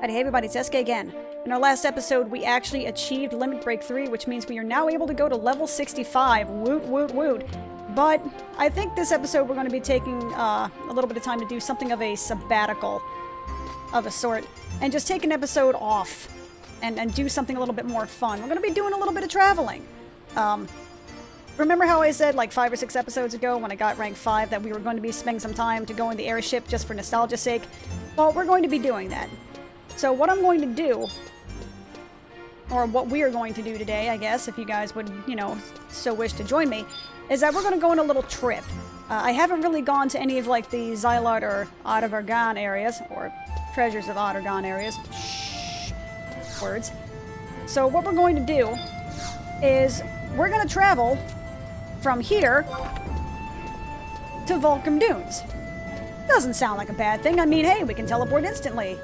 Hey everybody, it's SK again. In our last episode, we actually achieved Limit Break 3, which means we are now able to go to level 65. Woot, woot, woot. But I think this episode we're going to be taking a little bit of time to do something of a sabbatical of a sort. And just take an episode off and do something a little bit more fun. We're going to be doing a little bit of traveling. Remember how I said like 5 or 6 episodes ago when I got rank 5 that we were going to be spending some time to go in the airship just for nostalgia's sake? Well, we're going to be doing that. So what I'm going to do, or what we are going to do today, I guess, if you guys would, you know, so wish to join me, is that we're going to go on a little trip. I haven't really gone to any of like the Xylard or Adargan areas, or Treasures of Adargan areas. Shh. Words. So what we're going to do is we're going to travel from here to Vulcan Dunes. Doesn't sound like a bad thing. I mean, hey, we can teleport instantly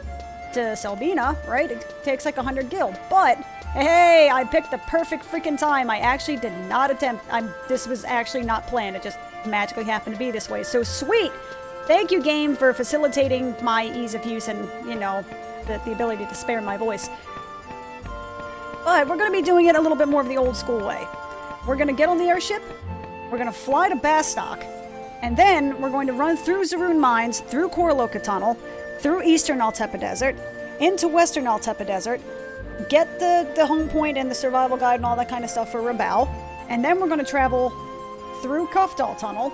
to Selbina, right? It takes like 100 gil. But, hey, I picked the perfect freaking time. I actually did not attempt... this was actually not planned. It just magically happened to be this way. So, sweet! Thank you, game, for facilitating my ease of use and, you know, the ability to spare my voice. But we're going to be doing it a little bit more of the old school way. We're going to get on the airship, we're going to fly to Bastok, and then we're going to run through Zaroon Mines, through Korloka Tunnel, through Eastern Altepa Desert, into Western Altepa Desert, get the home point and the survival guide and all that kind of stuff for Rabao, and then we're going to travel through Kufdal Tunnel,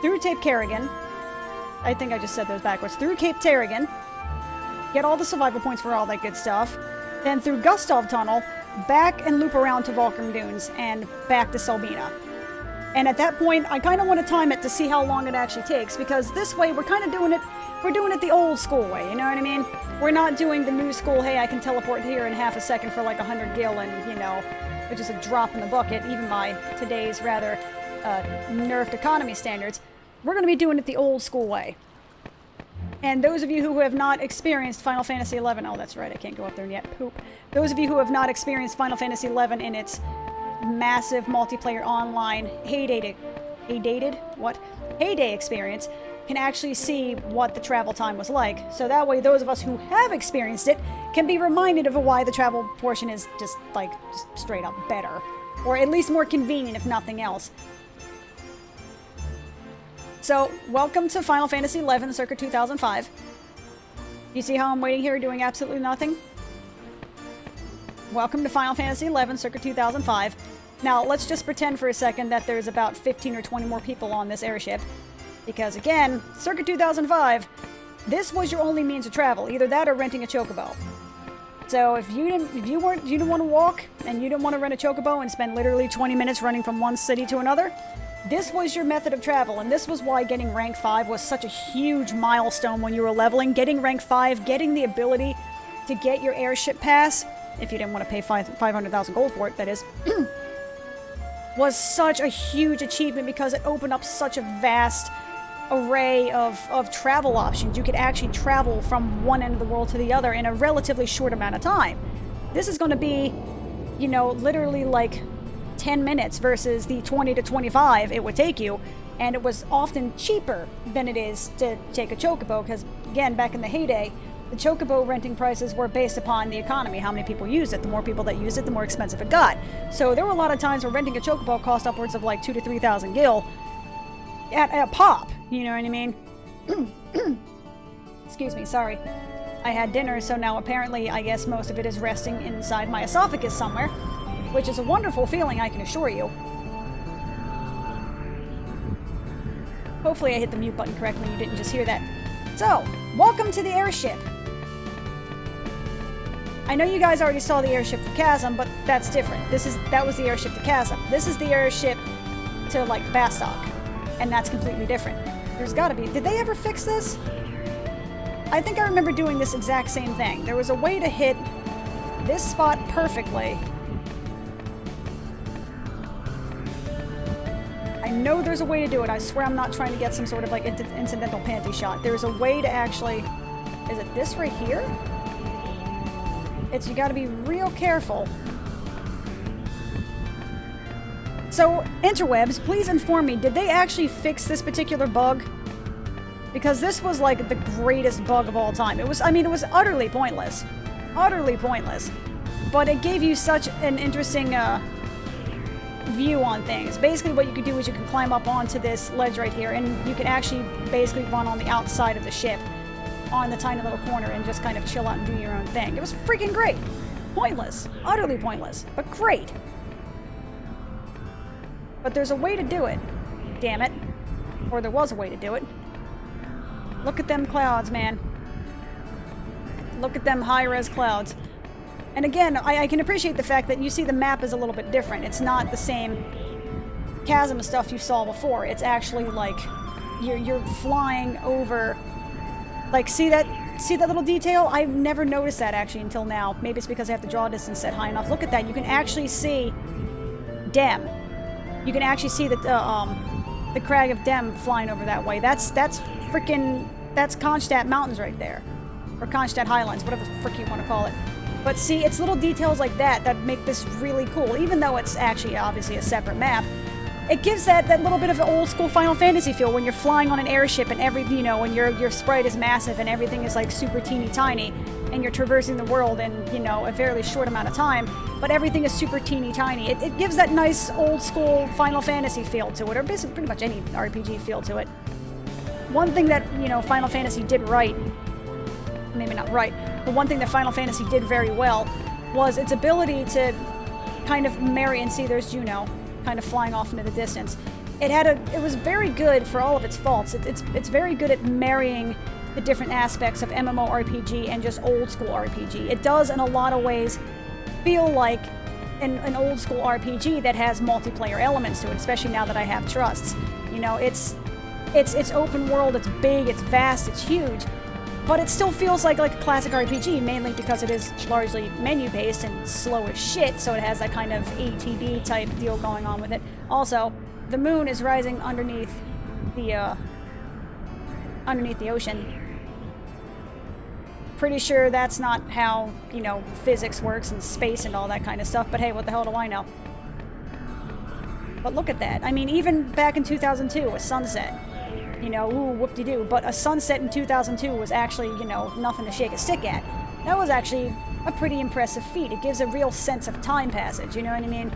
through Cape Kerrigan, I think I just said those backwards, through Cape Terrigan, get all the survival points for all that good stuff, then through Gustav Tunnel, back and loop around to Vulcan Dunes, and back to Selbina. And at that point, I kind of want to time it to see how long it actually takes, because this way we're kind of doing it, we're doing it the old school way, you know what I mean? We're not doing the new school, hey, I can teleport here in half a second for like 100 gil and, you know, which is a drop in the bucket, even by today's rather nerfed economy standards. We're going to be doing it the old school way. And those of you who have not experienced Final Fantasy XI... Oh, that's right, I can't go up there yet. Poop. Those of you who have not experienced Final Fantasy XI in its massive multiplayer online heyday experience can actually see what the travel time was like. So that way, those of us who have experienced it can be reminded of why the travel portion is just straight up better. Or at least more convenient, if nothing else. So, welcome to Final Fantasy XI, circa 2005. You see how I'm waiting here doing absolutely nothing? Welcome to Final Fantasy XI, circa 2005. Now, let's just pretend for a second that there's about 15 or 20 more people on this airship. Because, again, circa 2005, this was your only means of travel. Either that or renting a chocobo. So, if you didn't want to walk, and you didn't want to rent a chocobo and spend literally 20 minutes running from one city to another, this was your method of travel, and this was why getting rank 5 was such a huge milestone when you were leveling. Getting rank 5, getting the ability to get your airship pass, if you didn't want to pay 500,000 gold for it, that is, was such a huge achievement because it opened up such a vast array of travel options. You could actually travel from one end of the world to the other in a relatively short amount of time. This is going to be, you know, literally like 10 minutes versus the 20 to 25 it would take you, and it was often cheaper than it is to take a chocobo, because again, back in the heyday, the chocobo renting prices were based upon the economy, how many people use it. The more people that use it, the more expensive it got. So there were a lot of times where renting a chocobo cost upwards of like 2,000 to 3,000 gil at a pop, you know what I mean? Excuse me, sorry. I had dinner, so now apparently I guess most of it is resting inside my esophagus somewhere, which is a wonderful feeling, I can assure you. Hopefully I hit the mute button correctly and you didn't just hear that. So, welcome to the airship. I know you guys already saw the airship for Chasm, but that's different. That was the airship to Chasm. This is the airship to, like, Bastok. And that's completely different. There's gotta be... Did they ever fix this? I think I remember doing this exact same thing. There was a way to hit this spot perfectly. I know there's a way to do it. I swear I'm not trying to get some sort of like incidental panty shot. There's a way to actually... Is it this right here? You gotta be real careful. So, interwebs, please inform me, did they actually fix this particular bug? Because this was like the greatest bug of all time. It was, I mean, it was utterly pointless. Utterly pointless. But it gave you such an interesting view on things. Basically what you could do is you can climb up onto this ledge right here, and you can actually basically run on the outside of the ship on the tiny little corner and just kind of chill out and do your own thing. It was freaking great. Pointless. Utterly pointless. But great. But there's a way to do it. Damn it. Or there was a way to do it. Look at them clouds, man. Look at them high-res clouds. And again, I can appreciate the fact that you see the map is a little bit different. It's not the same chasm stuff you saw before. It's actually like you're flying over. Like, see that little detail? I've never noticed that actually until now. Maybe it's because I have the draw distance set high enough. Look at that. You can actually see Dem. You can actually see the crag of Dem flying over that way. That's Kronstadt Mountains right there. Or Kronstadt Highlands, whatever the frick you want to call it. But see, it's little details like that that make this really cool. Even though it's actually obviously a separate map, it gives that little bit of an old school Final Fantasy feel when you're flying on an airship and when your sprite is massive and everything is like super teeny tiny and you're traversing the world in, a fairly short amount of time, but everything is super teeny tiny. It gives that nice old school Final Fantasy feel to it, or basically pretty much any RPG feel to it. One thing that, Final Fantasy did right, maybe not right, but one thing that Final Fantasy did very well was its ability to kind of marry, and see there's Juno kind of flying off into the distance. It was very good for all of its faults. It's very good at marrying the different aspects of MMORPG and just old school RPG. It does in a lot of ways feel like an old school RPG that has multiplayer elements to it, especially now that I have trusts. It's open world, it's big, it's vast, it's huge, but it still feels like a classic RPG, mainly because it is largely menu-based and slow as shit, so it has that kind of ATB type deal going on with it. Also, the moon is rising underneath the ocean. Pretty sure that's not how, physics works and space and all that kind of stuff, but hey, what the hell do I know? But look at that. I mean, even back in 2002, a sunset. Ooh, whoop-de-doo. But a sunset in 2002 was actually, nothing to shake a stick at. That was actually a pretty impressive feat. It gives a real sense of time passage, you know what I mean?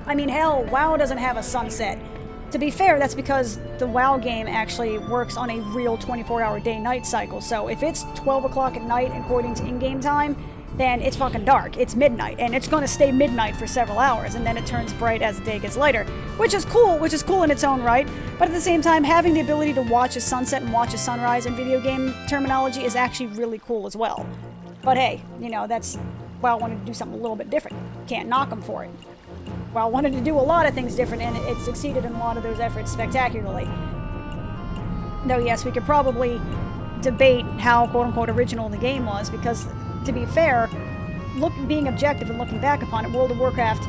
I mean, hell, WoW doesn't have a sunset. To be fair, that's because the WoW game actually works on a real 24-hour day-night cycle. So if it's 12 o'clock at night according to in-game time, then it's fucking dark. It's midnight, and it's going to stay midnight for several hours, and then it turns bright as the day gets lighter, which is cool in its own right. But at the same time, having the ability to watch a sunset and watch a sunrise in video game terminology is actually really cool as well. But hey, that's WoW wanted to do something a little bit different. Can't knock them for it. WoW wanted to do a lot of things different, and it succeeded in a lot of those efforts spectacularly. Though yes, we could probably debate how quote-unquote original the game was, because to be fair, being objective and looking back upon it, World of Warcraft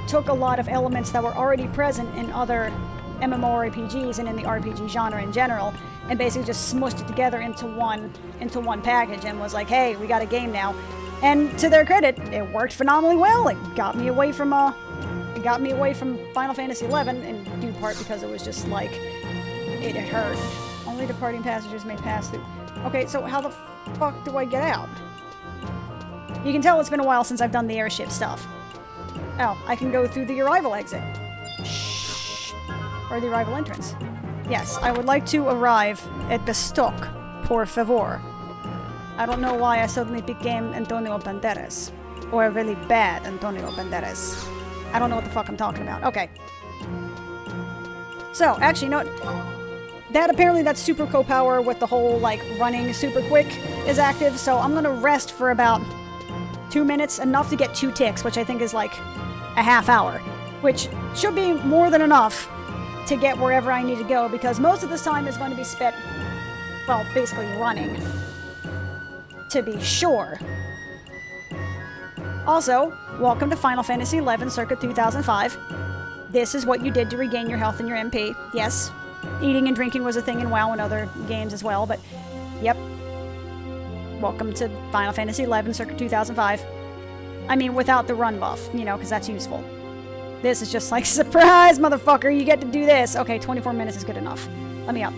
took a lot of elements that were already present in other MMORPGs and in the RPG genre in general, and basically just smushed it together into one package and was like, hey, we got a game now. And to their credit, it worked phenomenally well. It got me away from Final Fantasy XI, in due part because it was just like, it hurt. Only departing passengers may pass through. Okay, so how the fuck do I get out? You can tell it's been a while since I've done the airship stuff. Oh, I can go through the arrival exit. Shh. Or the arrival entrance. Yes, I would like to arrive at the stock, por favor. I don't know why I suddenly became Antonio Banderas. Or a really bad Antonio Banderas. I don't know what the fuck I'm talking about. Okay. So, actually, you know what? Apparently that super co-power with the whole, running super quick is active, so I'm gonna rest for about 2 minutes, enough to get 2 ticks, which I think is like a half hour, which should be more than enough to get wherever I need to go, because most of this time is going to be spent, well, basically running, to be sure. Also, welcome to Final Fantasy XI circa 2005. This is what you did to regain your health and your MP. Yes, eating and drinking was a thing in WoW and other games as well, but yep. Welcome to Final Fantasy XI circa 2005. I mean, without the run buff, because that's useful. This is just like, surprise, motherfucker, you get to do this. Okay, 24 minutes is good enough. Let me up.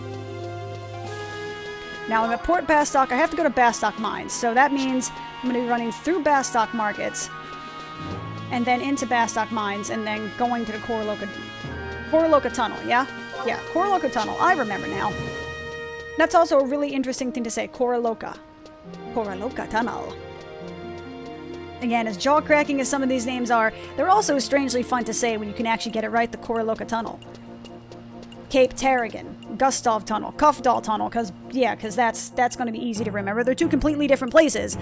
Now I'm at Port Bastock. I have to go to Bastock Mines, so that means I'm going to be running through Bastock Markets, and then into Bastock Mines, and then going to the Koroloka Tunnel, yeah? Yeah, Koroloka Tunnel. I remember now. That's also a really interesting thing to say, Koroloka. Koroloka Tunnel. Again, as jaw-cracking as some of these names are, they're also strangely fun to say when you can actually get it right, the Koroloka Tunnel. Cape Tarragon, Gustav Tunnel, Kufdal Tunnel, because that's going to be easy to remember. They're two completely different places,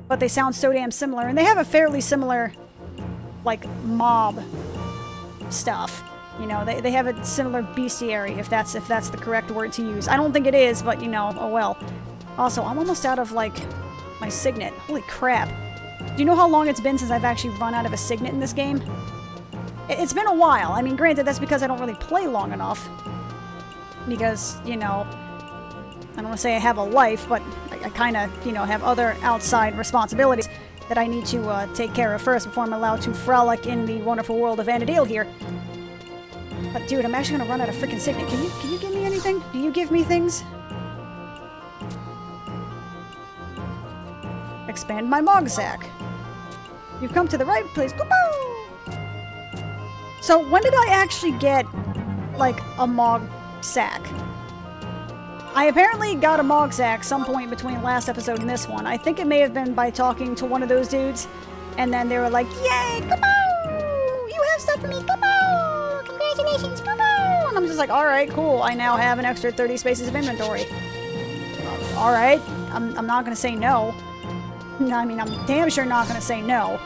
but they sound so damn similar, and they have a fairly similar, like, mob stuff. You know, they have a similar bestiary, if that's the correct word to use. I don't think it is, but, you know, oh well. Also, I'm almost out of, like, my signet. Holy crap. Do you know how long it's been since I've actually run out of a signet in this game? It's been a while. I mean, granted, that's because I don't really play long enough. Because, you know, I don't want to say I have a life, but I kind of, you know, have other outside responsibilities that I need to take care of first before I'm allowed to frolic in the wonderful world of Vanadale here. But dude, I'm actually gonna run out of freaking signet. Can you give me anything? Do you give me things? Expand my mog sack. You've come to the right place. Goodbye! So when did I actually get, like, a mog sack? I apparently got a mog sack some point between last episode and this one. I think it may have been by talking to one of those dudes, and then they were like, "Yay, goodbye! You have stuff for me, goodbye! Congratulations, goodbye!" And I'm just like, alright, cool. I now have an extra 30 spaces of inventory. Alright, I'm not gonna say no. I mean, I'm damn sure not gonna say no.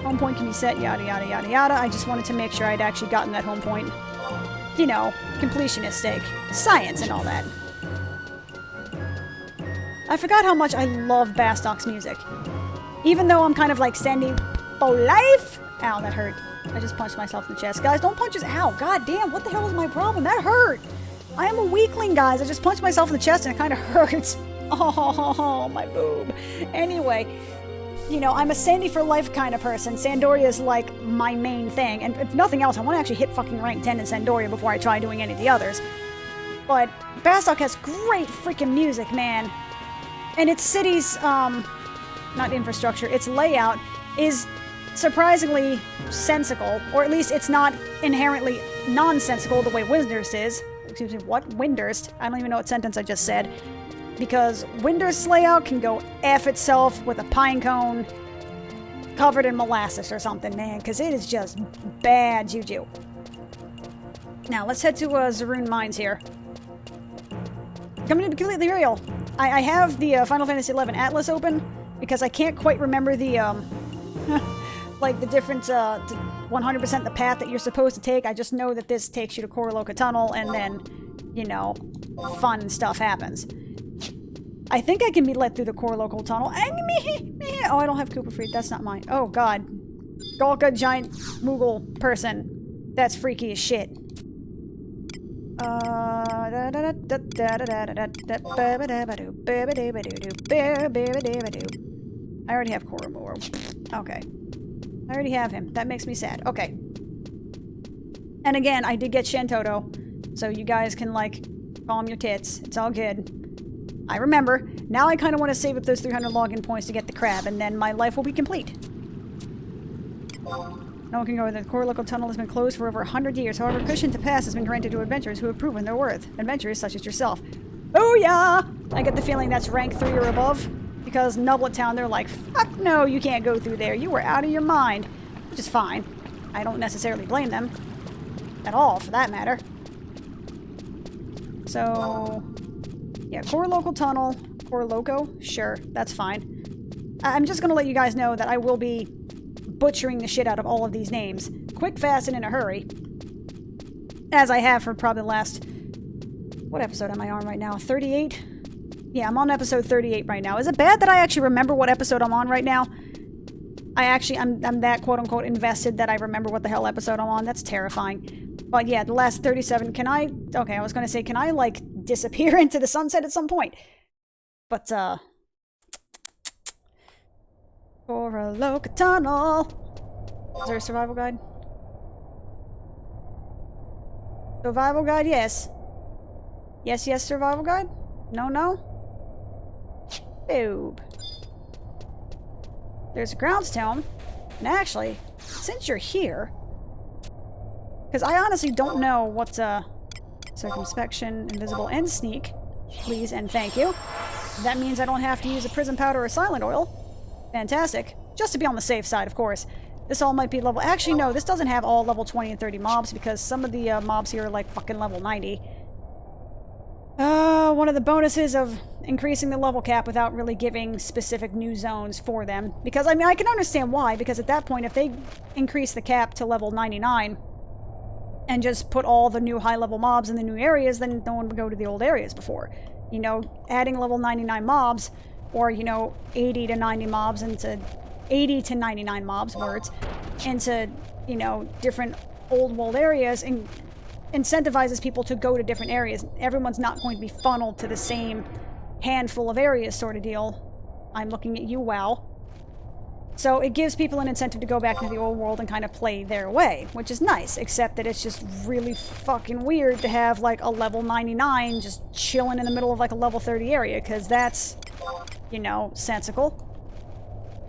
Home point can be set, yada yada yada yada. I just wanted to make sure I'd actually gotten that home point. You know, completionist sake. Science and all that. I forgot how much I love Bastock's music. Even though I'm kind of like sending for life. Ow, that hurt. I just punched myself in the chest. Guys, don't punch us. Ow, god damn, what the hell is my problem? That hurt. I am a weakling, guys. I just punched myself in the chest and it kind of hurts. Oh, my boob. Anyway, you know, I'm a Sandy for life kind of person. Sandoria's like my main thing. And if nothing else, I want to actually hit fucking rank 10 in Sandoria before I try doing any of the others. But Bastock has great freaking music, man. And its city's, not infrastructure, its layout is surprisingly sensical. Or at least it's not inherently nonsensical the way Windurst is. Excuse me, what? Windurst? I don't even know what sentence I just said. Because Windurst's layout can go F itself with a pine cone covered in molasses or something, man. Because it is just bad juju. Now, let's head to Zaroon Mines here. Coming to be completely real. I have the Final Fantasy XI Atlas open because I can't quite remember the, like the different, 100% the path that you're supposed to take. I just know that this takes you to Koroloka Tunnel and then, you know, fun stuff happens. I think I can be led through the Koroloka Tunnel. Oh, I don't have Cooper Freed. That's not mine. Oh, God. Golka, giant Moogle person. That's freaky as shit. I already have Koromoro. Okay. I already have him. That makes me sad. Okay. And again, I did get Shantoto, so you guys can, like, calm your tits. It's all good. I remember. Now I kind of want to save up those 300 login points to get the crab, and then my life will be complete. No one can go. The Koroloka Tunnel has been closed for over 100 years. However, cushion to pass has been granted to adventurers who have proven their worth. Adventurers such as yourself. Oh yeah! I get the feeling that's rank 3 or above. Because Nublet Town, they're like, fuck no, you can't go through there. You were out of your mind. Which is fine. I don't necessarily blame them. At all, for that matter. So... yeah, Koroloka Tunnel. Koroloko? Sure, that's fine. I'm just gonna let you guys know that I will be butchering the shit out of all of these names. Quick, fast, and in a hurry. As I have for probably the last... what episode am I on right now? 38? Yeah, I'm on episode 38 right now. Is it bad that I actually remember what episode I'm on right now? I'm that quote-unquote invested that I remember what the hell episode I'm on. That's terrifying. But yeah, the last 37, can I... okay, I was gonna say, can I, like, disappear into the sunset at some point? But, Koroloka Tunnel! Is there a survival guide? Survival guide, yes. Yes, survival guide? No, no? Boob. There's a groundstone. And actually, since you're here... Because I honestly don't know what's circumspection, invisible, and sneak. Please and thank you. That means I don't have to use a prism powder or silent oil. Fantastic. Just to be on the safe side, of course. This all might be level... Actually, no, this doesn't have all level 20 and 30 mobs because some of the mobs here are like fucking level 90. One of the bonuses of increasing the level cap without really giving specific new zones for them. Because, I mean, I can understand why, because at that point, if they increase the cap to level 99 and just put all the new high-level mobs in the new areas, then no one would go to the old areas before. You know, adding level 99 mobs, or, you know, 80 to 90 mobs into... 80 to 99 mobs, words, into, you know, different old world areas, and incentivizes people to go to different areas. Everyone's not going to be funneled to the same handful of areas sort of deal. I'm looking at you, WoW. So it gives people an incentive to go back into the old world and kind of play their way, which is nice, except that it's just really fucking weird to have, like, a level 99 just chilling in the middle of, like, a level 30 area, because that's, you know, sensical.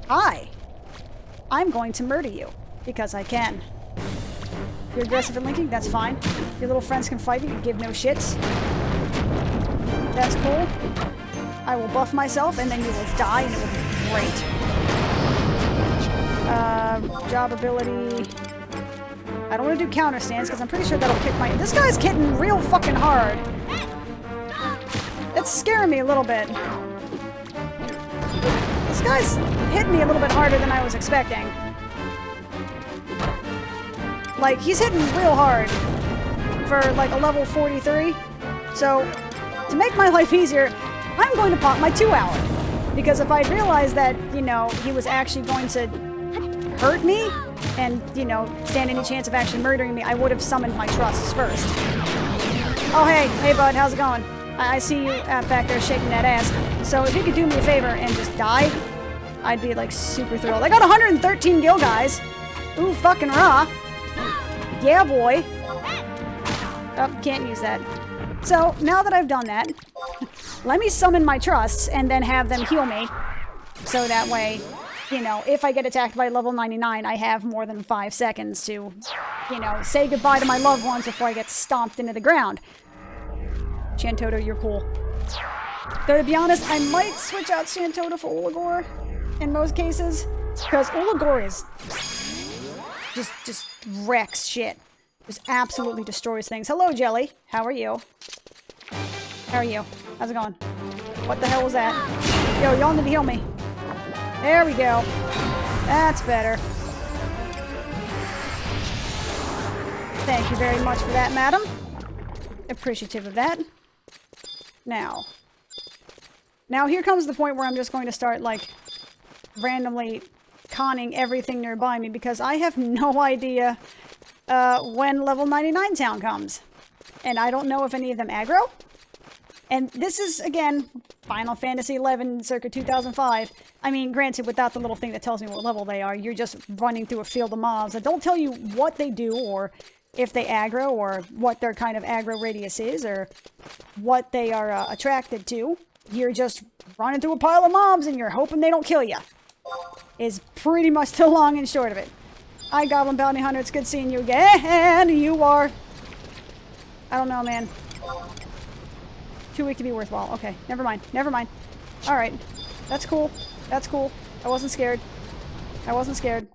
Hi! I'm going to murder you, because I can. You're aggressive at linking? That's fine. Your little friends can fight you, you give no shits. That's cool. I will buff myself, and then you will die, and it will be great. Job ability... I don't want to do counter stance, because I'm pretty sure that'll kick my... This guy's hitting real fucking hard. It's scaring me a little bit. This guy's hit me a little bit harder than I was expecting. Like, he's hitting real hard for, like, a level 43. So, to make my life easier, I'm going to pop my 2-hour. Because if I'd realized that, you know, he was actually going to hurt me and, you know, stand any chance of actually murdering me, I would have summoned my trusts first. Oh, hey. Hey, bud. How's it going? I see you back there shaking that ass. So if you could do me a favor and just die, I'd be, like, super thrilled. I got 113 gil, guys. Ooh, fucking raw. Yeah, boy. Oh, can't use that. So, now that I've done that, let me summon my trusts and then have them heal me. So that way, you know, if I get attacked by level 99, I have more than 5 seconds to, you know, say goodbye to my loved ones before I get stomped into the ground. Chantoto, you're cool. Though, to be honest, I might switch out Chantoto for Oligor in most cases, because Oligor is just wrecks shit. Just absolutely destroys things. Hello, Jelly. How are you? How are you? How's it going? What the hell was that? Yo, y'all need to heal me. There we go. That's better. Thank you very much for that, madam. Appreciative of that. Now here comes the point where I'm just going to start, like, randomly conning everything nearby me, because I have no idea when level 99 town comes. And I don't know if any of them aggro. And this is, again, Final Fantasy XI circa 2005. I mean, granted, without the little thing that tells me what level they are, you're just running through a field of mobs that don't tell you what they do, or if they aggro, or what their kind of aggro radius is, or what they are attracted to. You're just running through a pile of mobs and you're hoping they don't kill you. Is pretty much the long and short of it. Hi, Goblin Bounty Hunter. It's good seeing you again. You are... I don't know, man. Too weak to be worthwhile. Okay, never mind. Never mind. Alright. That's cool. That's cool. I wasn't scared. I wasn't scared.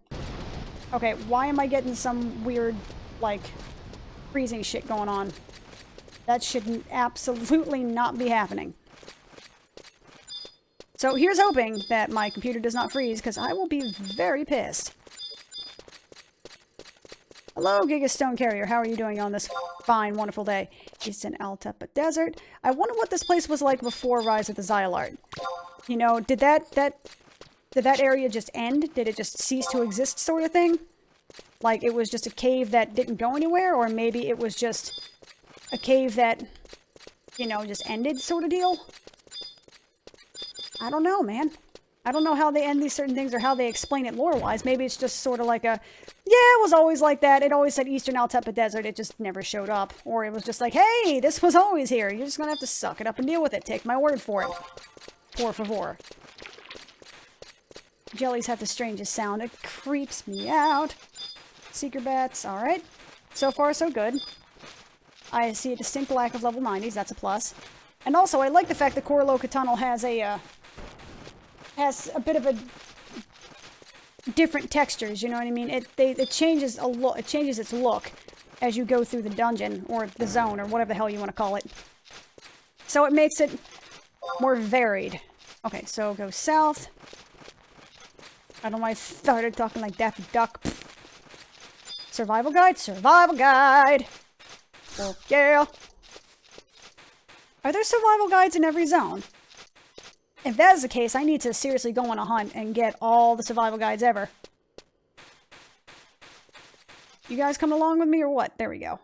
Okay, why am I getting some weird, like, freezing shit going on? That should absolutely not be happening. So here's hoping that my computer does not freeze, because I will be very pissed. Hello, Giga Stone Carrier. How are you doing on this fine, wonderful day? It's an Altepa Desert. I wonder what this place was like before Rise of the Xylart. You know, did that area just end? Did it just cease to exist, sort of thing? Like, it was just a cave that didn't go anywhere? Or maybe it was just a cave that, you know, just ended, sort of deal? I don't know, man. I don't know how they end these certain things or how they explain it lore-wise. Maybe it's just sort of like a, yeah, it was always like that. It always said Eastern Altepa Desert. It just never showed up. Or it was just like, hey, this was always here. You're just going to have to suck it up and deal with it. Take my word for it. Por favor. Jellies have the strangest sound. It creeps me out. Seeker bats. All right. So far, so good. I see a distinct lack of level 90s. That's a plus. And also, I like the fact that Koroloka Tunnel has a bit of a different textures, you know what I mean? It changes a look. It changes its look as you go through the dungeon or the zone or whatever the hell you want to call it. So it makes it more varied. Okay, so go south. I don't know why I started talking like Daffy Duck. Survival guide, survival guide. Oh yeah. Are there survival guides in every zone? If that is the case, I need to seriously go on a hunt and get all the survival guides ever. You guys coming along with me or what? There we go.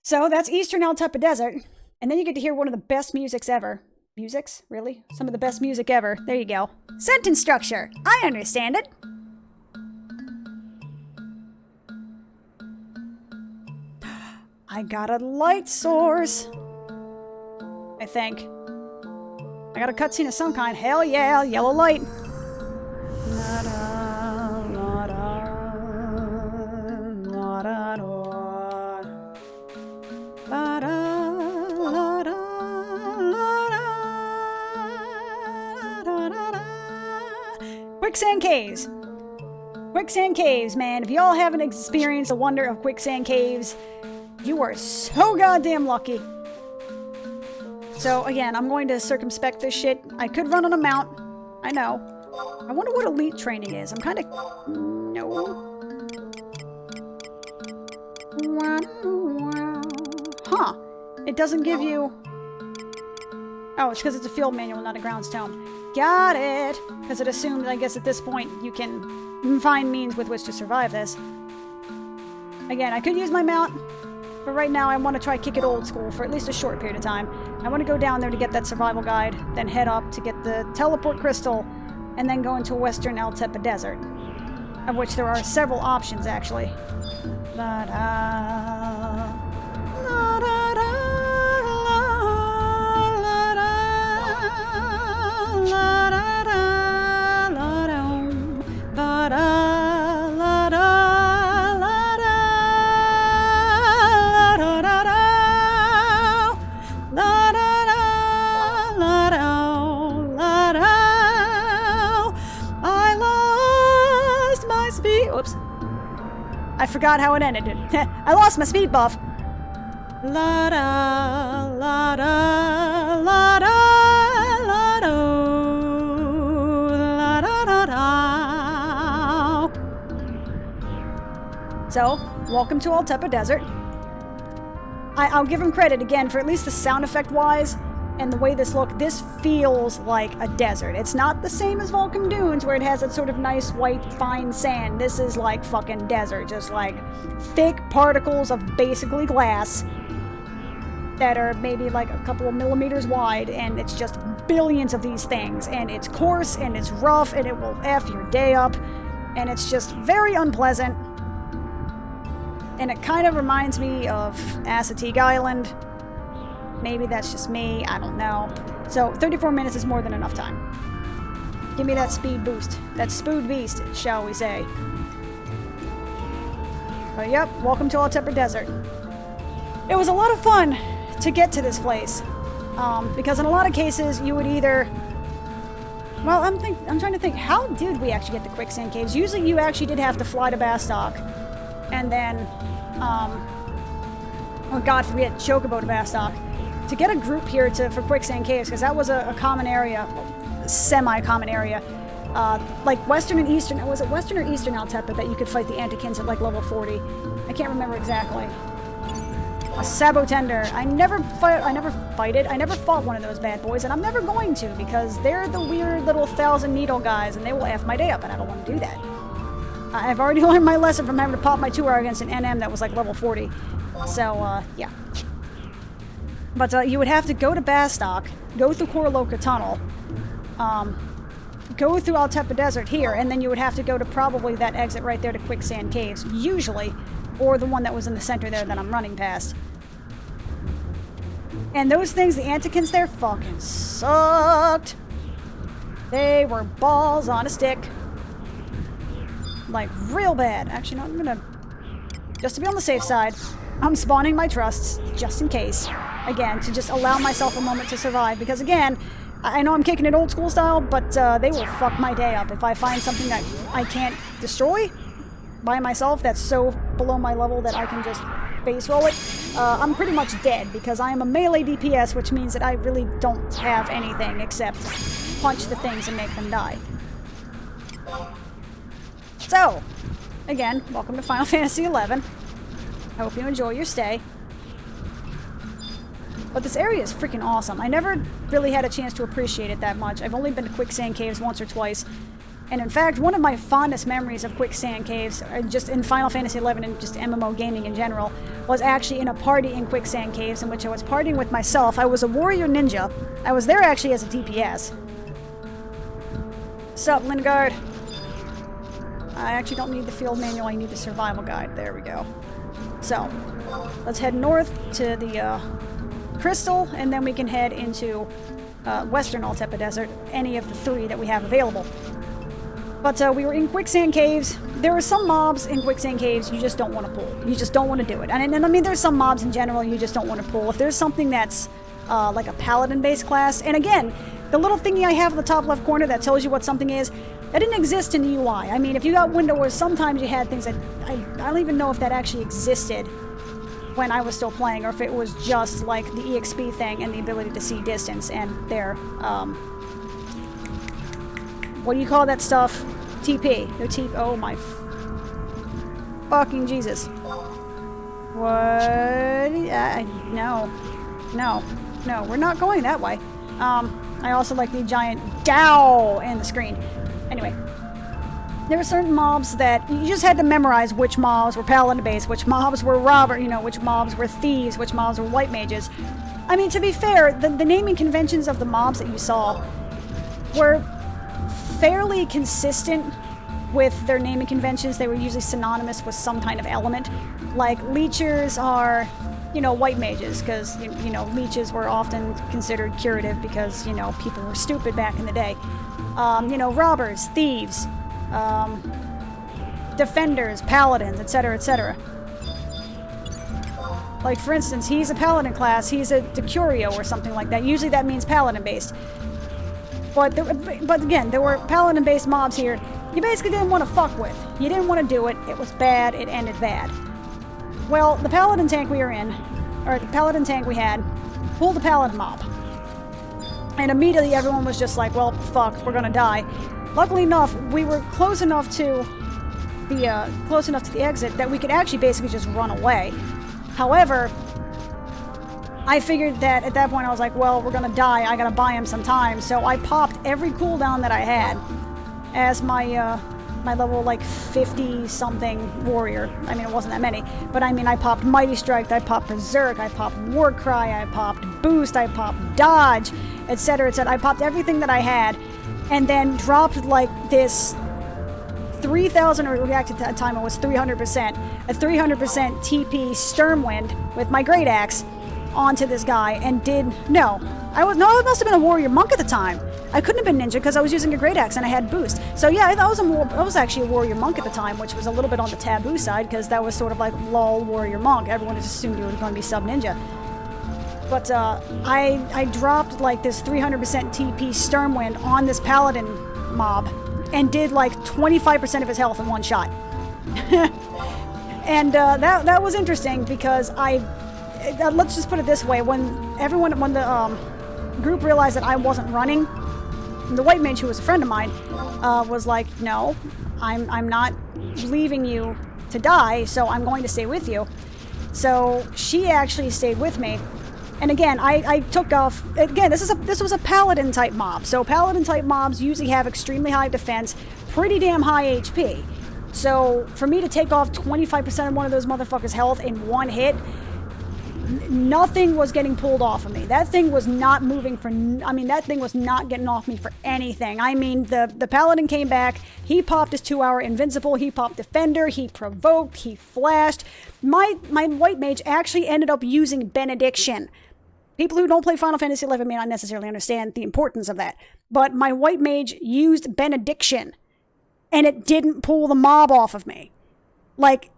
So that's Eastern Altepa Desert. And then you get to hear one of the best musics ever. Musics? Really? Some of the best music ever. There you go. Sentence structure. I understand it. I got a light source. I think. I got a cutscene of some kind. Hell yeah, yellow light. Quicksand caves. Quicksand caves, man. If y'all haven't experienced the wonder of quicksand caves, you are so goddamn lucky. So, again, I'm going to circumspect this shit. I could run on a mount. I know. I wonder what elite training is. I'm kind of... No. Huh. It doesn't give you... Oh, it's because it's a field manual, not a grounds tome. Got it! Because it assumed, I guess, at this point, you can find means with which to survive this. Again, I could use my mount. But right now, I want to try kick it old school for at least a short period of time. I want to go down there to get that survival guide, then head up to get the teleport crystal, and then go into Western Altepa Desert, of which there are several options, actually. I forgot how it ended. I lost my speed buff. La da la da la da la da la da da da. So, welcome to Altepa Desert. I'll give him credit again for at least the sound effect wise and the way this looks. This feels like a desert. It's not the same as Vulcan Dunes where it has that sort of nice white fine sand. This is like fucking desert. Just like thick particles of basically glass that are maybe like a couple of millimeters wide, and it's just billions of these things, and it's coarse and it's rough and it will F your day up, and it's just very unpleasant. And it kind of reminds me of Assateague Island. Maybe that's just me, I don't know. So, 34 minutes is more than enough time. Give me that speed boost. That spood beast, shall we say. But yep, welcome to Altepa Desert. It was a lot of fun to get to this place. Because in a lot of cases, you would either... Well, I'm trying to think, how did we actually get the quicksand caves? Usually you actually did have to fly to Bastok. And then, oh god forbid, Chocobo to Bastok. To get a group here for quicksand caves, because that was a common area, semi-common area. Like Western and Eastern, was it Western or Eastern Altepa that you could fight the Antikins at like level 40? I can't remember exactly. A Sabotender. I never fought one of those bad boys, and I'm never going to, because they're the weird little 1,000 needle guys, and they will F my day up, and I don't want to do that. I've already learned my lesson from having to pop my 2R against an NM that was like level 40. So, yeah. But you would have to go to Bastok, go through Koroloka Tunnel, go through Altepa Desert here, and then you would have to go to probably that exit right there to Quicksand Caves, usually, or the one that was in the center there that I'm running past. And those things, the Antikins there, fucking sucked. They were balls on a stick. Like, real bad. Actually, no, I'm gonna... Just to be on the safe side, I'm spawning my trusts, just in case. Again, to just allow myself a moment to survive. Because, again, I know I'm kicking it old school style, but they will fuck my day up if I find something that I can't destroy by myself that's so below my level that I can just base roll it. I'm pretty much dead because I am a melee DPS, which means that I really don't have anything except punch the things and make them die. So, again, welcome to Final Fantasy XI. I hope you enjoy your stay. But this area is freaking awesome. I never really had a chance to appreciate it that much. I've only been to Quicksand Caves once or twice. And in fact, one of my fondest memories of Quicksand Caves, just in Final Fantasy XI and just MMO gaming in general, was actually in a party in Quicksand Caves in which I was partying with myself. I was a warrior ninja. I was there actually as a DPS. Sup, Lingard? I actually don't need the field manual, I need the survival guide. There we go. So, let's head north to the Crystal, and then we can head into Western Altepa Desert, any of the three that we have available. But we were in Quicksand Caves. There are some mobs in Quicksand Caves you just don't want to pull. You just don't want to do it. And I mean, there's some mobs in general you just don't want to pull. If there's something that's like a paladin-based class, and again, the little thingy I have in the top left corner that tells you what something is, that didn't exist in the UI. I mean, if you got Windowers, sometimes you had things that... I don't even know if that actually existed when I was still playing, or if it was just like the EXP thing and the ability to see distance and their, what do you call that stuff? TP. Their TP. Oh my fucking Jesus. What? No, we're not going that way. I also like the giant DOW in the screen. Anyway, there were certain mobs that you just had to memorize which mobs were paladin-based, which mobs were robber, which mobs were thieves, which mobs were white mages. I mean, to be fair, the naming conventions of the mobs that you saw were fairly consistent with their naming conventions. They were usually synonymous with some kind of element. Like, leechers are, white mages, because, leeches were often considered curative because, people were stupid back in the day. Robbers, thieves, defenders, paladins, etc., etc. Like, for instance, he's a paladin class, he's a Decurio or something like that. Usually that means paladin-based. But again, there were paladin-based mobs here you basically didn't want to fuck with. You didn't want to do it. It was bad. It ended bad. Well, the paladin tank we were in, or the paladin tank we had, pulled the paladin mob. And immediately everyone was just like, well, fuck, we're gonna die. Luckily enough, we were close enough to the exit that we could actually basically just run away. However, I figured that at that point I was like, well, we're gonna die, I gotta buy him some time, so I popped every cooldown that I had as my my level, like, 50-something warrior. I mean, it wasn't that many, but I mean, I popped Mighty Strike, I popped Berserk, I popped War Cry, I popped Boost, I popped Dodge, etc., etc. I popped everything that I had, and then dropped, like, this 3,000, or actually at the time it was 300%, a 300% TP Sturmwind with my Great Axe onto this guy, and I must have been a warrior monk at the time. I couldn't have been ninja because I was using a great axe and I had boost. So yeah, I was actually a warrior monk at the time, which was a little bit on the taboo side because that was sort of like lol warrior monk. Everyone just assumed you were going to be sub ninja. But I dropped like this 300% TP Sturmwind on this paladin mob and did like 25% of his health in one shot. And that was interesting because let's just put it this way: when the group realized that I wasn't running, the white mage, who was a friend of mine, was like, no, I'm not leaving you to die, so I'm going to stay with you. So she actually stayed with me. And again, I took off. Again, this was a paladin type mob. So paladin type mobs usually have extremely high defense, pretty damn high HP. So for me to take off 25% of one of those motherfuckers' health in one hit, Nothing was getting pulled off of me. That thing was not moving for, I mean, that thing was not getting off me for anything. I mean, the paladin came back, he popped his 2-hour invincible, he popped defender, he provoked, he flashed. My white mage actually ended up using benediction. People who don't play Final Fantasy XI may not necessarily understand the importance of that, but my white mage used benediction, and it didn't pull the mob off of me. Like,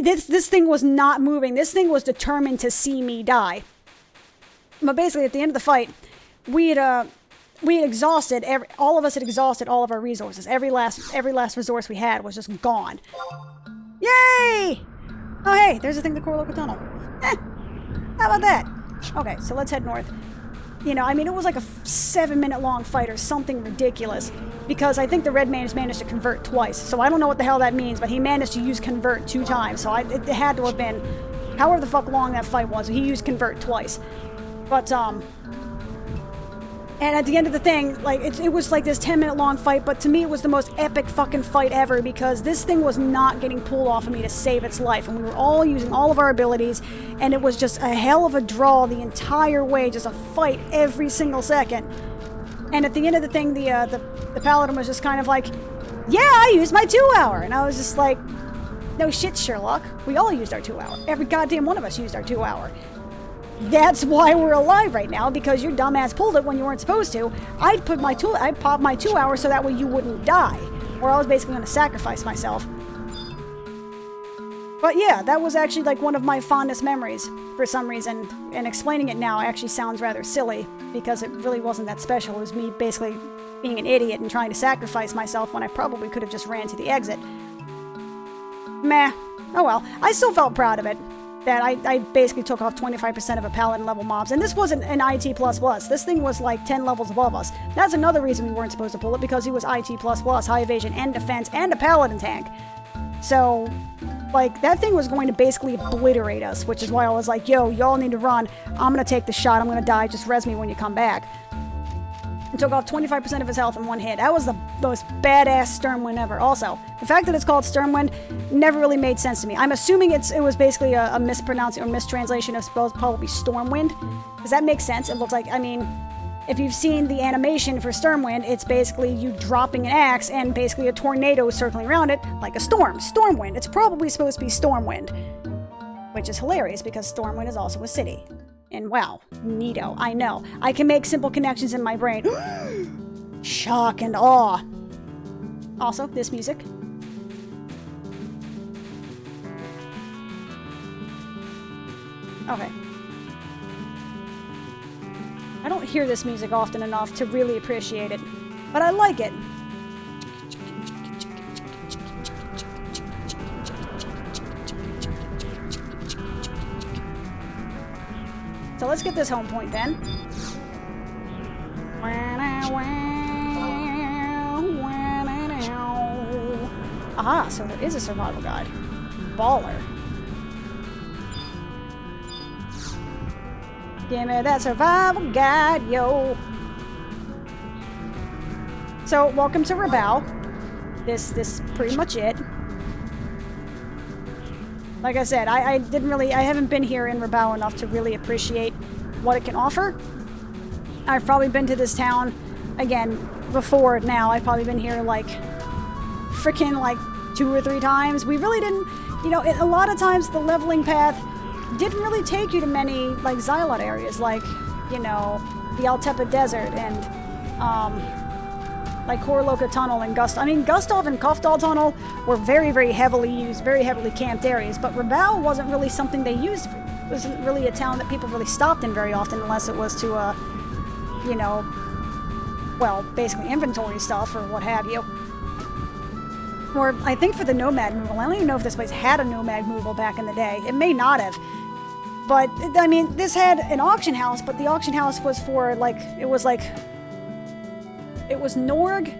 this thing was not moving. This thing was determined to see me die. But basically, at the end of the fight, we had exhausted all of us had exhausted all of our resources. Every last resource we had was just gone. Yay! Oh hey, there's a thing, the core local tunnel. How about that? Okay, so let's head north. You know, I mean, it was like a 7-minute long fight or something ridiculous, because I think the red mage managed to convert twice. So I don't know what the hell that means, but he managed to use convert 2 times. So it had to have been however the fuck long that fight was. He used convert twice. But, and at the end of the thing, like, it was like this 10-minute long fight, but to me it was the most epic fucking fight ever, because this thing was not getting pulled off of me to save its life, and we were all using all of our abilities, and it was just a hell of a draw the entire way, just a fight every single second. And at the end of the thing, the paladin was just kind of like, yeah, I used my 2-hour, and I was just like, no shit, Sherlock, we all used our 2-hour. Every goddamn one of us used our 2-hour. That's why we're alive right now, because your dumbass pulled it when you weren't supposed to. I'd pop my 2-hour so that way you wouldn't die. Or I was basically going to sacrifice myself. But yeah, that was actually like one of my fondest memories for some reason. And explaining it now actually sounds rather silly, because it really wasn't that special. It was me basically being an idiot and trying to sacrifice myself when I probably could have just ran to the exit. Meh. Oh well. I still felt proud of it. That I basically took off 25% of a paladin level mobs. And this wasn't an IT++. This thing was like 10 levels above us. That's another reason we weren't supposed to pull it, because he was IT++, high evasion and defense, and a paladin tank. So, like, that thing was going to basically obliterate us, which is why I was like, yo, y'all need to run. I'm gonna take the shot. I'm gonna die. Just res me when you come back. And took off 25% of his health in one hit. That was the most badass Stormwind ever. Also, the fact that it's called Stormwind never really made sense to me. I'm assuming it was basically a mispronouncing or mistranslation of probably Stormwind. Does that make sense? It looks like, I mean, if you've seen the animation for Stormwind, it's basically you dropping an axe and basically a tornado circling around it like a storm. Stormwind. It's probably supposed to be Stormwind. Which is hilarious, because Stormwind is also a city. And wow, neato, I know. I can make simple connections in my brain. Shock and awe. Also, this music. Okay. I don't hear this music often enough to really appreciate it, but I like it. So let's get this home point then. Aha, so there is a survival guide. Baller. Give me that survival guide, yo. So, welcome to Rabao. This is pretty much it. Like I said, I haven't been here in Rabao enough to really appreciate what it can offer. I've probably been to this town, again, before now. I've probably been here like, freaking like 2 or 3 times. We really didn't, you know, a lot of times the leveling path didn't really take you to many, like, Xylot areas, like, you know, the Altepa Desert and, like Korloka Tunnel and Gustov. I mean, Gustov and Kofdal Tunnel were very, very heavily used, very heavily camped areas, but Rabao wasn't really something they used. It wasn't really a town that people really stopped in very often, unless it was to, you know, well, basically inventory stuff or what have you. Or, I think for the Nomad Moogle. I don't even know if this place had a Nomad Moogle back in the day. It may not have. But, I mean, this had an auction house, but the auction house was for, like, it was Norg,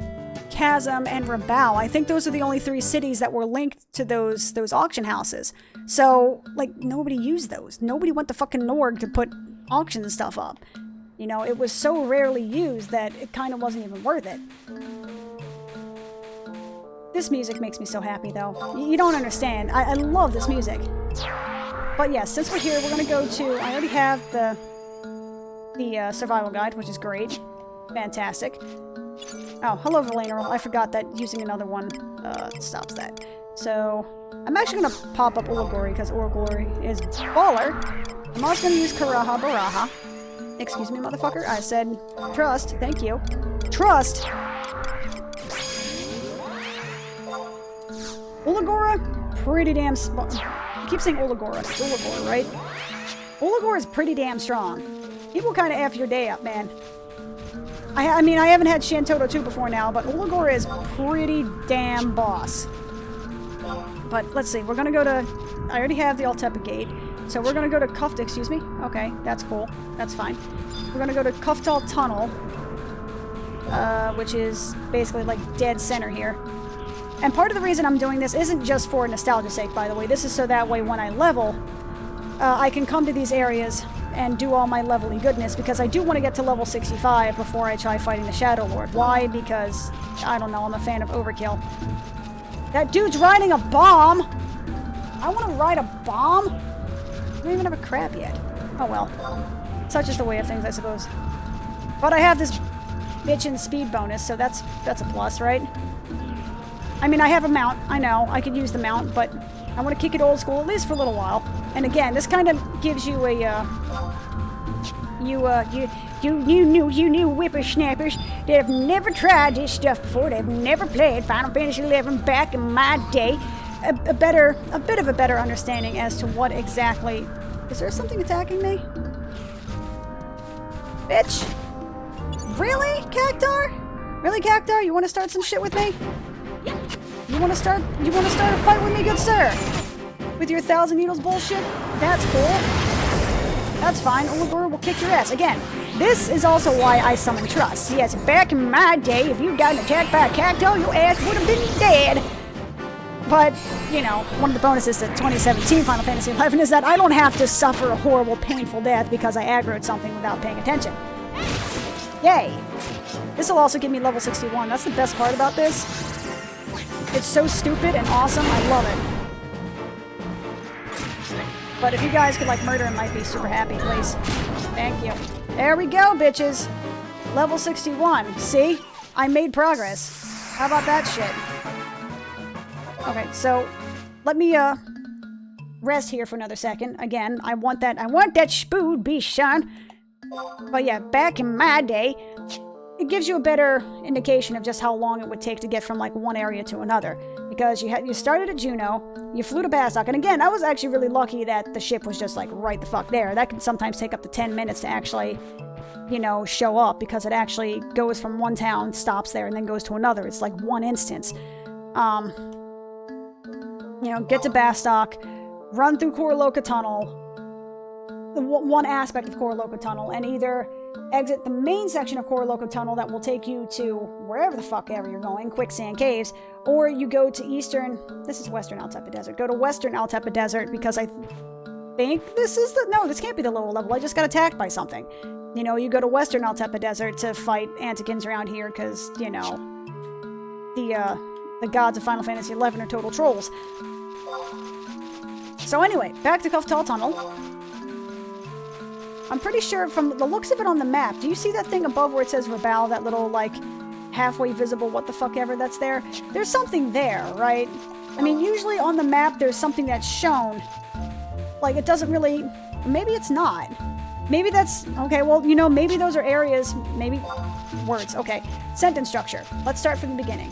Chasm, and Rabao. I think those are the only 3 cities that were linked to those auction houses. So, like, nobody used those. Nobody went to fucking Norg to put auction stuff up. You know, it was so rarely used that it kind of wasn't even worth it. This music makes me so happy, though. You don't understand. I love this music. But yeah, since we're here, we're gonna go to... I already have the survival guide, which is great. Fantastic. Oh, hello, Valaneral. I forgot that using another one stops that. So, I'm actually gonna pop up Ulagori, because Ulagori is baller. I'm also gonna use Karaha Baraha. Excuse me, motherfucker. I said trust. Thank you. Trust! Ulagora, pretty damn... I keep saying Ulagora. It's Ulagor, right? Ulagor is pretty damn strong. He will kind of F your day up, man. I mean, I haven't had Shantoto 2 before now, but Ulagor is pretty damn boss. But let's see. We're going to go to... I already have the Altepa Gate. So we're going to go to Cuffed... Excuse me? Okay, that's cool. That's fine. We're going to go to Kuftal Tunnel. Which is basically like dead center here. And part of the reason I'm doing this isn't just for nostalgia's sake, by the way. This is so that way when I level, I can come to these areas and do all my leveling goodness, because I do want to get to level 65 before I try fighting the Shadow Lord. Why? Because, I don't know, I'm a fan of overkill. That dude's riding a bomb! I want to ride a bomb? I don't even have a crab yet. Oh well. Such is the way of things, I suppose. But I have this bitchin' speed bonus, so that's a plus, right? I mean, I have a mount. I know. I could use the mount, but I want to kick it old school, at least for a little while. And again, this kind of gives you a, you new whippersnappers that have never tried this stuff before, that have never played Final Fantasy XI back in my day, a bit of a better understanding as to what exactly... Is there something attacking me? Bitch! Really, Cactar? Really, Cactar? You want to start some shit with me? You want to start a fight with me, good sir? With your 1,000 needles bullshit? That's cool. That's fine. Ulagor will kick your ass. Again, this is also why I summon Trust. Yes, back in my day, if you got attacked by a cacto, your ass would have been dead. But, you know, one of the bonuses to 2017 Final Fantasy XI is that I don't have to suffer a horrible, painful death because I aggroed something without paying attention. Yay! This will also give me level 61. That's the best part about this. It's so stupid and awesome. I love it. But if you guys could, like, murder him, I'd be super happy, please. Thank you. There we go, bitches. Level 61. See? I made progress. How about that shit? Okay, so let me, rest here for another second. Again, I want that spood beast, son. But yeah, back in my day, it gives you a better indication of just how long it would take to get from, like, one area to another. Because you started at Juno, you flew to Bastok, and again, I was actually really lucky that the ship was just, like, right the fuck there. That can sometimes take up to 10 minutes to actually, you know, show up, because it actually goes from one town, stops there, and then goes to another. It's like one instance. You know, get to Bastok, run through Koroloka Tunnel, one aspect of Koroloka Tunnel, and either exit the main section of Koroloka Tunnel that will take you to wherever the fuck ever you're going, Quicksand Caves, or you go to eastern... This is western Altepa Desert. Go to western Altepa Desert, because I think this is the... No, this can't be the lower level. I just got attacked by something. You know, you go to western Altepa Desert to fight Antikins around here, because, you know, the gods of Final Fantasy XI are total trolls. So anyway, back to Kuftal Tunnel. I'm pretty sure from the looks of it on the map, do you see that thing above where it says Rabal, that little, like, halfway visible what the fuck ever that's there? There's something there, right? I mean, usually on the map there's something that's shown. Like, it doesn't really... Maybe it's not. Maybe that's... Okay, well, you know, maybe those are areas... Maybe... Words, okay. Sentence structure. Let's start from the beginning.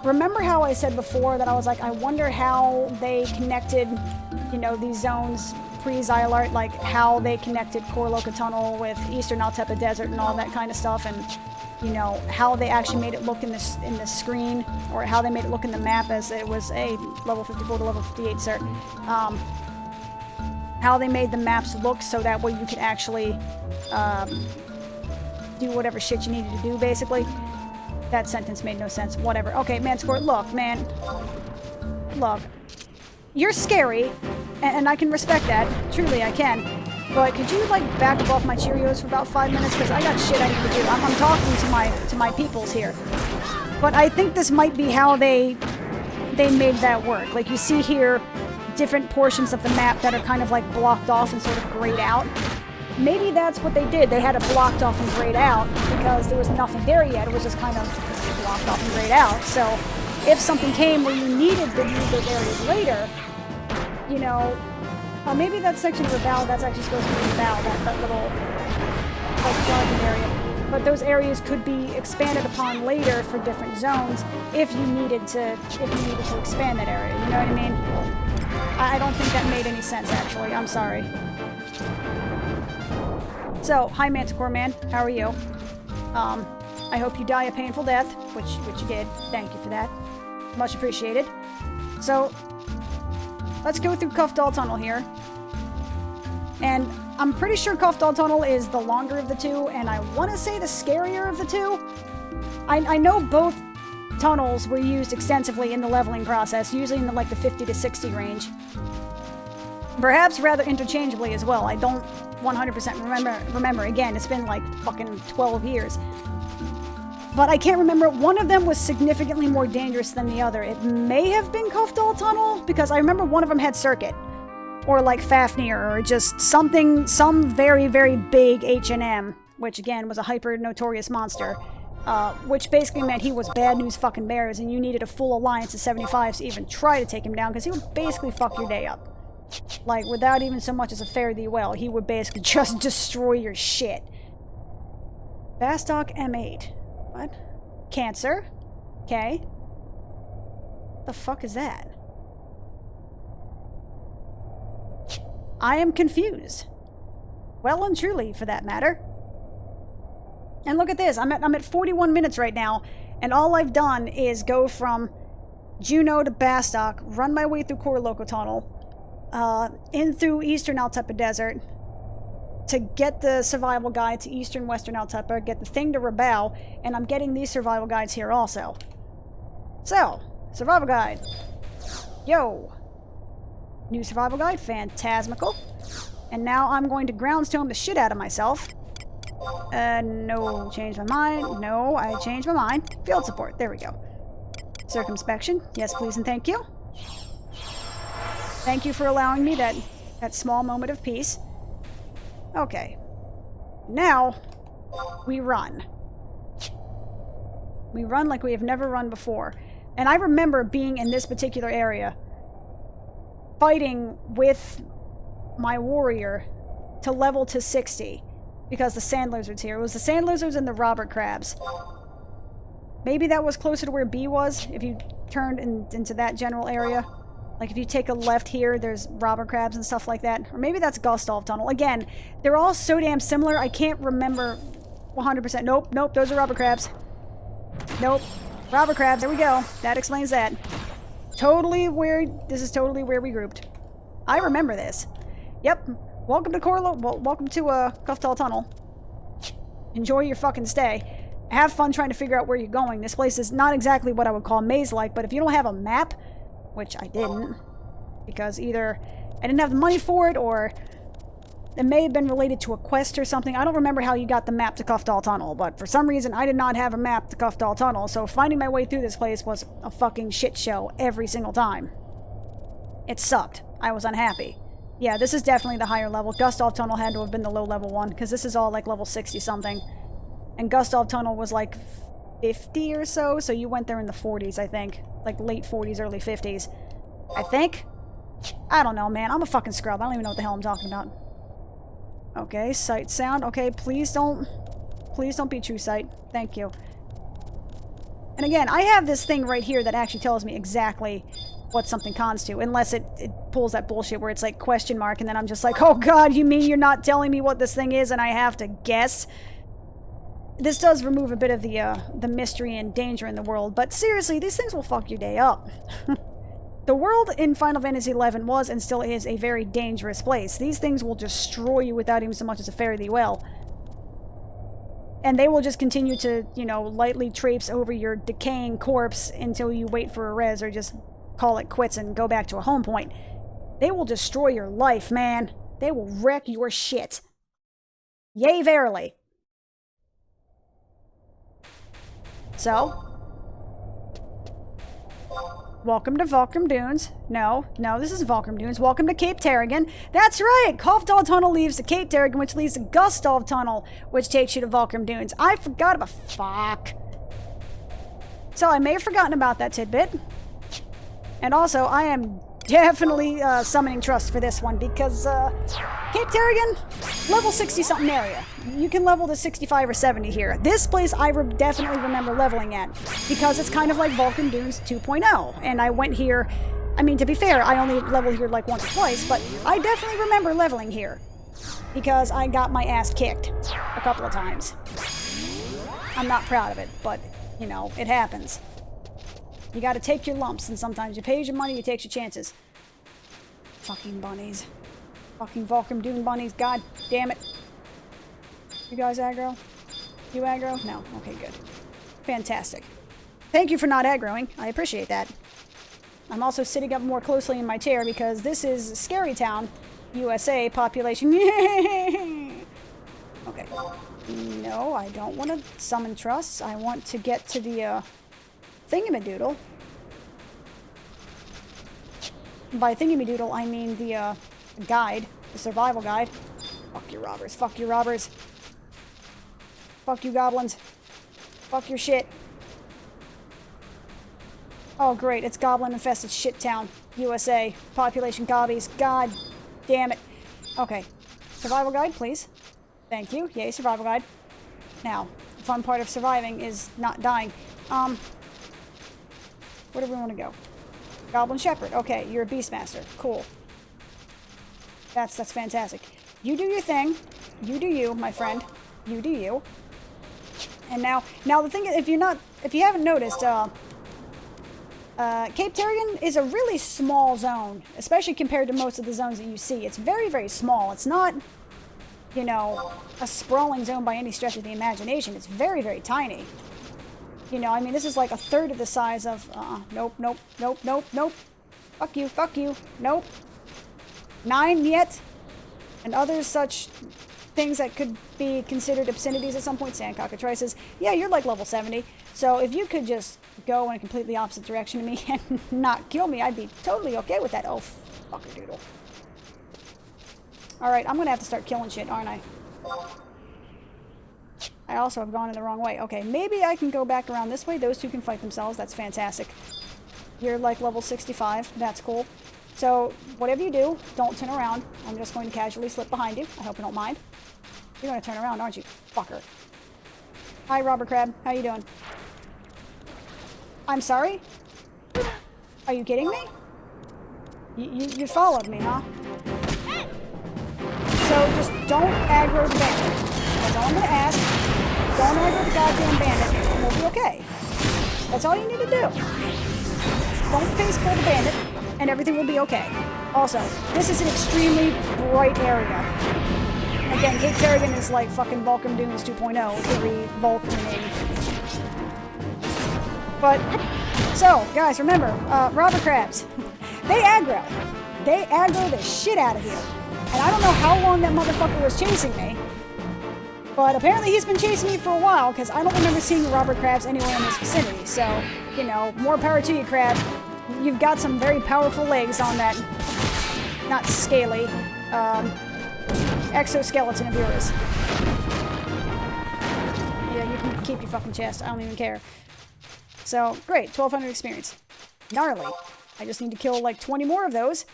Remember how I said before that I was like, I wonder how they connected, you know, these zones pre-Xylart, like how they connected Koroloka Tunnel with Eastern Altepa Desert and all that kind of stuff, and, you know, how they actually made it look in the screen, or how they made it look in the map as it was a level 54 to level 58 cert. How they made the maps look so that way you could actually do whatever shit you needed to do, basically. That sentence made no sense. Whatever. Okay, Manscore, look, man. Look. You're scary, and I can respect that. Truly, I can. But could you, like, back up off my Cheerios for about 5 minutes? Because I got shit I need to do. I'm talking to my peoples here. But I think this might be how they made that work. Like, you see here, different portions of the map that are kind of like blocked off and sort of grayed out. Maybe that's what they did. They had it blocked off and grayed out because there was nothing there yet. It was just kind of blocked off and grayed out. So if something came where you needed to use those areas later, you know, maybe that section of the bow, that's actually supposed to be the bow, that little like garden area. But those areas could be expanded upon later for different zones if you needed to expand that area. You know what I mean? I don't think that made any sense, actually. I'm sorry. So, hi Manticore Man, how are you? I hope you die a painful death, which you did. Thank you for that. Much appreciated. So, let's go through Cuffdall Tunnel here. And I'm pretty sure Cuffdall Tunnel is the longer of the two, and I want to say the scarier of the two. I know both tunnels were used extensively in the leveling process, usually in the 50 to 60 range. Perhaps rather interchangeably as well. I don't 100% remember. Again, it's been like fucking 12 years. But I can't remember. One of them was significantly more dangerous than the other. It may have been Cuffdall Tunnel, because I remember one of them had circuit. Or like Fafnir, or just some very, very big H&M, which again was a hyper notorious monster. Which basically meant he was bad news fucking bears, and you needed a full alliance of 75s to even try to take him down, because he would basically fuck your day up. Like, without even so much as a fare thee well, he would basically just destroy your shit. Bastock M8. What? Cancer? Okay. The fuck is that? I am confused. Well and truly, for that matter. And look at this. I'm at 41 minutes right now, and all I've done is go from Juneau to Bastock, run my way through Korloko Tunnel, in through Eastern Altepa Desert, to get the survival guide to Eastern Western Altepa, get the thing to Rabao, and I'm getting these survival guides here also. So, survival guide. Yo! New survival guide, phantasmical. And now I'm going to groundstone the shit out of myself. No, change my mind. No, I changed my mind. Field support, there we go. Circumspection, yes please and thank you. Thank you for allowing me that small moment of peace. Okay. Now, we run. We run like we have never run before. And I remember being in this particular area, fighting with my warrior to level to 60 because the sand lizards here. It was the sand lizards and the robber crabs. Maybe that was closer to where B was, if you turned into that general area. Like if you take a left here, there's robber crabs and stuff like that. Or maybe that's Gustave Tunnel. Again, they're all so damn similar, I can't remember 100%. Nope, those are robber crabs. Nope, robber crabs, there we go. That explains that. This is totally where we grouped. I remember this. Yep. Welcome to welcome to Cuffdall Tunnel. Enjoy your fucking stay. Have fun trying to figure out where you're going. This place is not exactly what I would call maze-like, but if you don't have a map, which I didn't, because either I didn't have the money for it, or it may have been related to a quest or something. I don't remember how you got the map to Cuffdall Tunnel, but for some reason I did not have a map to Cuffdall Tunnel, so finding my way through this place was a fucking shit show every single time. It sucked. I was unhappy. Yeah, this is definitely the higher level. Gustave Tunnel had to have been the low level one, because this is all like level 60 something. And Gustave Tunnel was like 50 or so you went there in the 40s, I think. Like late 40s, early 50s. I think? I don't know, man. I'm a fucking scrub. I don't even know what the hell I'm talking about. Okay, sight sound. Okay, please don't be true sight. Thank you. And again, I have this thing right here that actually tells me exactly what something cons to, unless it pulls that bullshit where it's like question mark, and then I'm just like, oh god, you mean you're not telling me what this thing is and I have to guess? This does remove a bit of the mystery and danger in the world, but seriously, these things will fuck your day up. The world in Final Fantasy XI was and still is a very dangerous place. These things will destroy you without even so much as a fare thee well. And they will just continue to, you know, lightly traipse over your decaying corpse until you wait for a res or just call it quits and go back to a home point. They will destroy your life, man. They will wreck your shit. Yea, verily. So, Welcome to Volcrum Dunes. No, this is Volcrum Dunes. Welcome to Cape Terrigan. That's right! Kofdal Tunnel leads to Cape Terrigan, which leads to Gustov Tunnel, which takes you to Volcrum Dunes. I forgot about... Fuck. So I may have forgotten about that tidbit. And also, I am definitely summoning trust for this one, because Cape Terrigan, level 60-something area. You can level to 65 or 70 here. This place I definitely remember leveling at, because it's kind of like Volcrum Dunes 2.0. And I went here, I mean, to be fair, I only leveled here like once or twice, but I definitely remember leveling here, because I got my ass kicked a couple of times. I'm not proud of it, but, you know, it happens. You gotta take your lumps, and sometimes you pay your money, you take your chances. Fucking bunnies. Fucking Volcrum Dune bunnies, god damn it. You guys aggro? You aggro? No. Okay, good. Fantastic. Thank you for not aggroing. I appreciate that. I'm also sitting up more closely in my chair because this is Scary Town, USA, population. Okay. No, I don't want to summon trusts. I want to get to the, thingamadoodle. By thingamadoodle, I mean the, guide. The survival guide. Fuck you, robbers. Fuck you, robbers. Fuck you, goblins. Fuck your shit. Oh, great. It's goblin-infested shit town. USA. Population gobbies. God damn it. Okay. Survival guide, please. Thank you. Yay, survival guide. Now, the fun part of surviving is not dying. Where do we want to go? Goblin Shepherd. Okay, you're a Beastmaster. Cool. That's fantastic. You do your thing. You do you, my friend. You do you. And now the thing is, if you haven't noticed, Cape Terrigan is a really small zone, especially compared to most of the zones that you see. It's very, very small. It's not, you know, a sprawling zone by any stretch of the imagination. It's very, very tiny. You know, I mean, this is like a third of the size of, nope, nope, nope, nope, nope. Fuck you, nope. 9 yet. And other such things that could be considered obscenities at some point. Sandcockatrices. Yeah, you're like level 70. So if you could just go in a completely opposite direction to me and not kill me, I'd be totally okay with that. Oh, fucker doodle. Alright, I'm gonna have to start killing shit, aren't I? I also have gone in the wrong way. Okay, maybe I can go back around this way. Those two can fight themselves. That's fantastic. You're like level 65. That's cool. So, whatever you do, don't turn around. I'm just going to casually slip behind you. I hope you don't mind. You're going to turn around, aren't you? Fucker. Hi, Robber Crab. How you doing? I'm sorry? Are you kidding me? You followed me, huh? So, just don't aggro the bandit. That's all I'm going to ask. Don't aggro the goddamn bandit, and we'll be okay. That's all you need to do. Don't face pull the bandit, and everything will be okay. Also, this is an extremely bright area. Again, Cape Terrigan is like fucking Volcrum Dunes 2.0, very Volcrum-ing. But, so, guys, remember, robber crabs, they aggro. They aggro the shit out of you. And I don't know how long that motherfucker was chasing me, but apparently he's been chasing me for a while, because I don't remember seeing robber crabs anywhere in this vicinity. So, you know, more power to you, crab. You've got some very powerful legs on that, not scaly, exoskeleton of yours. Yeah, you can keep your fucking chest. I don't even care. So, great. 1,200 experience. Gnarly. I just need to kill like 20 more of those,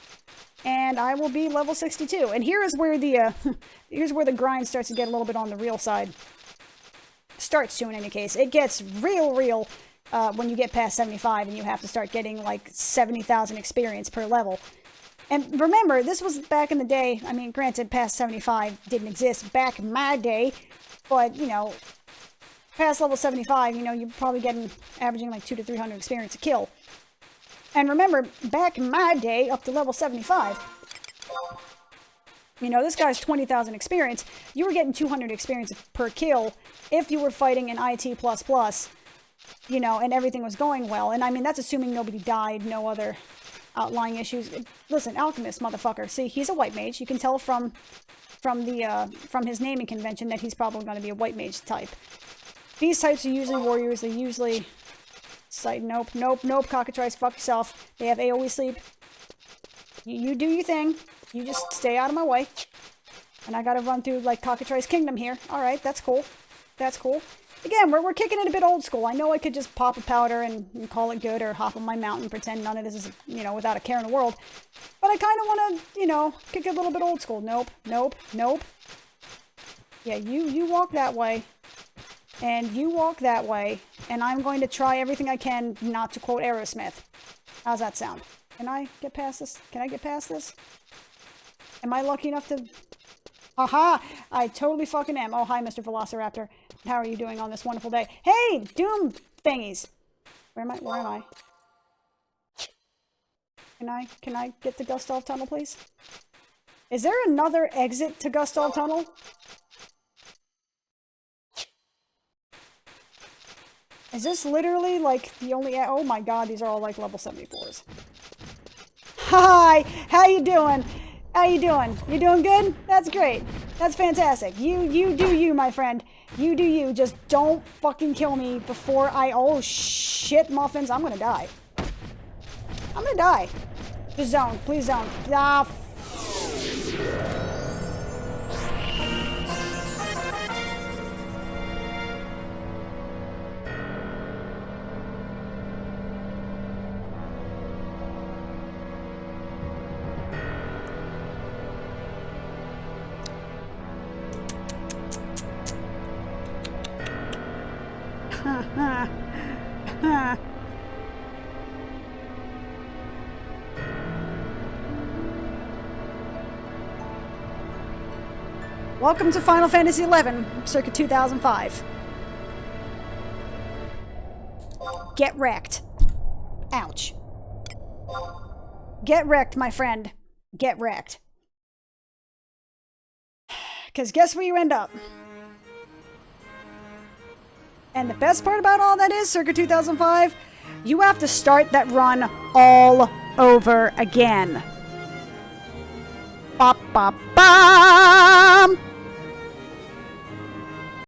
and I will be level 62. And here is where the, here's where the grind starts to get a little bit on the real side. Starts to, in any case. It gets real when you get past 75 and you have to start getting like 70,000 experience per level. And remember, this was back in the day. I mean, granted, past 75 didn't exist back in my day, but, you know, past level 75, you know, you're probably averaging like 200 to 300 experience a kill. And remember, back in my day, up to level 75, you know, this guy's 20,000 experience. You were getting 200 experience per kill if you were fighting an IT++, you know, and everything was going well. And I mean, that's assuming nobody died, no other outlying issues. Listen, Alchemist, motherfucker. See, he's a white mage. You can tell from his naming convention that he's probably going to be a white mage type. These types are usually warriors. They're usually Sight, nope, nope, nope, cockatrice, fuck yourself. They have AoE sleep. You do your thing. You just stay out of my way. And I gotta run through, like, Cockatrice Kingdom here. Alright, that's cool. That's cool. Again, we're kicking it a bit old school. I know I could just pop a powder and call it good, or hop on my mountain, pretend none of this is, you know, without a care in the world. But I kind of want to, you know, kick it a little bit old school. Nope, nope, nope. Yeah, you walk that way. And you walk that way. And I'm going to try everything I can not to quote Aerosmith. How's that sound? Can I get past this? Can I get past this? Am I lucky enough to... Aha! I totally fucking am. Oh, hi, Mr. Velociraptor. How are you doing on this wonderful day? Hey! Doom thingies! Where am I? Where am I? Can I get to Gustav Tunnel, please? Is there another exit to Gustav Tunnel? Is this literally, like, the only... Oh my god, these are all, like, level 74s. Hi! How you doing? How you doing? You doing good? That's great. That's fantastic. You do you, my friend. You do you. Just don't fucking kill me before I... Oh, shit, muffins. I'm gonna die. I'm gonna die. Just zone. Please zone. Ah, Welcome to Final Fantasy XI, circa 2005. Get wrecked. Ouch. Get wrecked, my friend. Get wrecked. Because guess where you end up? And the best part about all that is, circa 2005, you have to start that run all over again. Ba ba bam!